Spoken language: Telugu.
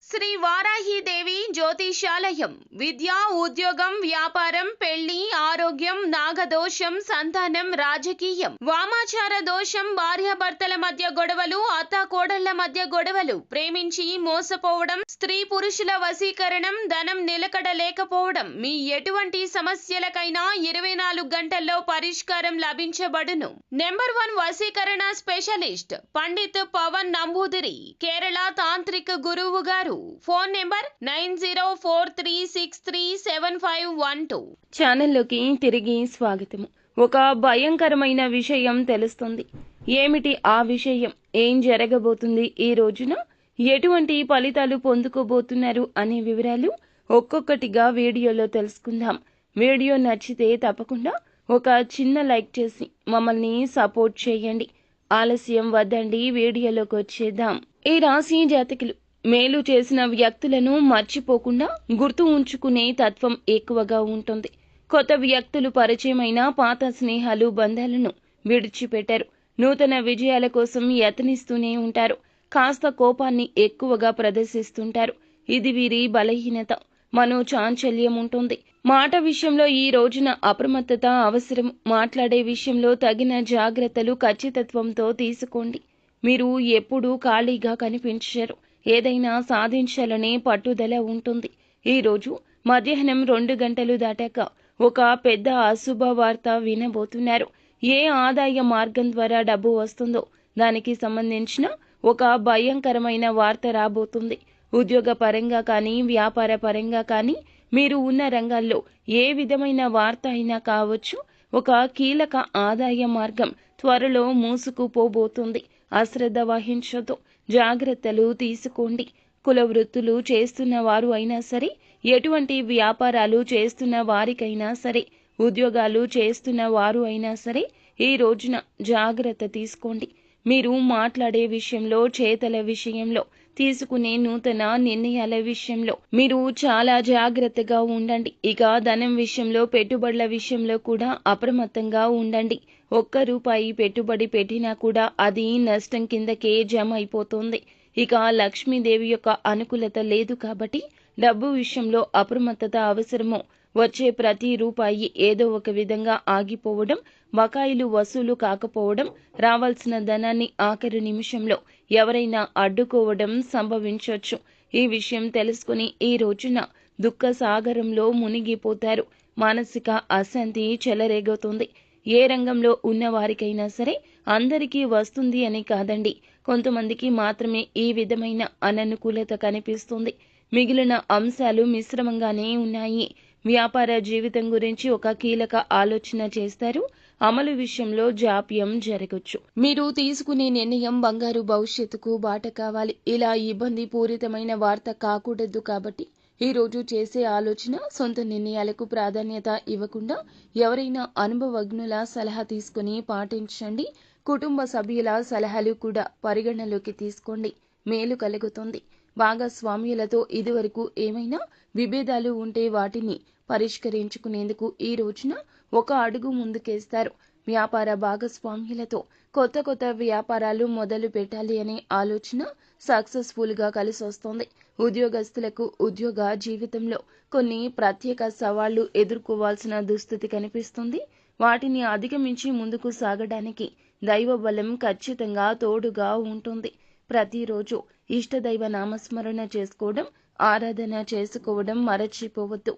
శ్రీ వారాహిదేవి జ్యోతిషాలయం విద్య, ఉద్యోగం, వ్యాపారం, పెళ్లి, ఆరోగ్యం, నాగదోషం, సంతానం, రాజకీయం, వామాచార దోషం, భార్యాభర్తల మధ్య గొడవలు, అత్తాకోడళ్ల మధ్య గొడవలు, ప్రేమించి మోసపోవడం, స్త్రీ పురుషుల వశీకరణం, ధనం నిలకడ లేకపోవడం, మీ ఎటువంటి సమస్యలకైనా 24 గంటల్లో పరిష్కారం లభించబడును. నెంబర్ 1 వశీకరణ స్పెషలిస్ట్ పండిత్ పవన్ నంబూదిరి, కేరళ తాంత్రిక గురువు గారు. Phone number 9043637512. ఛానల్లోకి తిరిగి స్వాగతము. ఒక భయంకరమైన విషయం తెలుస్తుంది. ఏమిటి ఆ విషయం? ఏం జరగబోతుంది ఈ రోజున? ఎటువంటి ఫలితాలు పొందుకోబోతున్నారు అనే వివరాలు ఒక్కొక్కటిగా వీడియోలో తెలుసుకుందాం. వీడియో నచ్చితే తప్పకుండా ఒక చిన్న లైక్ చేసి మమ్మల్ని సపోర్ట్ చేయండి. ఆలస్యం వద్దండి, వీడియోలోకి వచ్చేద్దాం. ఈ రాశి జాతకులు మేలు చేసిన వ్యక్తులను మర్చిపోకుండా గుర్తు ఉంచుకునే తత్వం ఎక్కువగా ఉంటుంది. కొత్త వ్యక్తులు పరిచయమైన పాత స్నేహాలు, బంధాలను విడిచిపెట్టారు. నూతన విజయాల కోసం యత్నిస్తూనే ఉంటారు. కాస్త కోపాన్ని ఎక్కువగా ప్రదర్శిస్తుంటారు. ఇది వీరి బలహీనత. మనోచాంచల్యం ఉంటుంది. మాట విషయంలో ఈ రోజున అప్రమత్తత అవసరం. మాట్లాడే విషయంలో తగిన జాగ్రత్తలు ఖచ్చితత్వంతో తీసుకోండి. మీరు ఎప్పుడూ ఖాళీగా కనిపించరు. ఏదైనా సాధించాలనే పట్టుదల ఉంటుంది. ఈరోజు మధ్యాహ్నం 2 గంటలు దాటాక ఒక పెద్ద అశుభ వార్త వినబోతున్నారు. ఏ ఆదాయ మార్గం ద్వారా డబ్బు వస్తుందో దానికి సంబంధించిన ఒక భయంకరమైన వార్త రాబోతుంది. ఉద్యోగ పరంగా కానీ, వ్యాపార పరంగా కానీ, మీరు ఉన్న రంగాల్లో ఏ విధమైన వార్త అయినా కావచ్చు. ఒక కీలక ఆదాయ మార్గం త్వరలో మూసుకుపోబోతుంది. అశ్రద్ధ వహించొద్దు. జాగ్రత్తలు తీసుకోండి. కుల వృత్తులు చేస్తున్న వారు అయినా సరే, ఎటువంటి వ్యాపారాలు చేస్తున్న వారికైనా సరే, ఉద్యోగాలు చేస్తున్న వారు అయినా సరే, ఈ రోజున జాగ్రత్త తీసుకోండి. మీరు మాట్లాడే విషయంలో, చేతల విషయంలో, తీసుకునే నూతన నిర్ణయాల విషయంలో మీరు చాలా జాగ్రత్తగా ఉండండి. ఇక ధనం విషయంలో, పెట్టుబడుల విషయంలో కూడా అప్రమత్తంగా ఉండండి. ₹1 పెట్టుబడి పెట్టినా కూడా అది నష్టం కిందకే జమ అయిపోతుంది. ఇక లక్ష్మీదేవి యొక్క అనుకూలత లేదు కాబట్టి డబ్బు విషయంలో అప్రమత్తత అవసరము. వచ్చే ప్రతి రూపాయి ఏదో ఒక విధంగా ఆగిపోవడం, బకాయిలు వసూలు కాకపోవడం, రావాల్సిన ధనాన్ని ఆఖరి నిమిషంలో ఎవరైనా అడ్డుకోవడం సంభవించవచ్చు. ఈ విషయం తెలుసుకుని ఈ రోజున దుఃఖ సాగరంలో మునిగిపోతారు. మానసిక అశాంతి చెలరేగుతుంది. ఏ రంగంలో ఉన్న వారికైనా సరే అందరికీ వస్తుంది అని కాదండి, కొంతమందికి మాత్రమే ఈ విధమైన అననుకూలత కనిపిస్తుంది. మిగిలిన అంశాలు మిశ్రమంగానే ఉన్నాయి. వ్యాపార జీవితం గురించి ఒక కీలక ఆలోచన చేస్తారు. అమలు విషయంలో జాప్యం జరగచ్చు. మీరు తీసుకునే నిర్ణయం బంగారు భవిష్యత్తుకు బాట కావాలి. ఇలా ఇబ్బంది పూరితమైన వార్త కాకూడదు కాబట్టి ఈ రోజు చేసే ఆలోచన సొంత నిర్ణయాలకు ప్రాధాన్యత ఇవ్వకుండా ఎవరైనా అనుభవజ్ఞుల సలహా తీసుకుని పాటించండి. కుటుంబ సభ్యుల సలహాలు కూడా పరిగణలోకి తీసుకోండి. మేలు కలుగుతుంది. భాగస్వామ్యులతో ఇదివరకు ఏమైనా విభేదాలు ఉంటే వాటిని పరిష్కరించుకునేందుకు ఈ రోజున ఒక అడుగు ముందుకేస్తారు. వ్యాపార భాగస్వామ్యులతో కొత్త వ్యాపారాలు మొదలు పెట్టాలి అనే ఆలోచన సక్సెస్ఫుల్ గా కలిసొస్తుంది. ఉద్యోగస్తులకు ఉద్యోగ జీవితంలో కొన్ని ప్రత్యేక సవాళ్లు ఎదుర్కోవాల్సిన దుస్థితి కనిపిస్తుంది. వాటిని అధిగమించి ముందుకు సాగడానికి దైవ బలం ఖచ్చితంగా తోడుగా ఉంటుంది. ప్రతిరోజు ఇష్టదైవ నామస్మరణ చేసుకోవడం, ఆరాధన చేసుకోవడం మరచిపోవద్దు.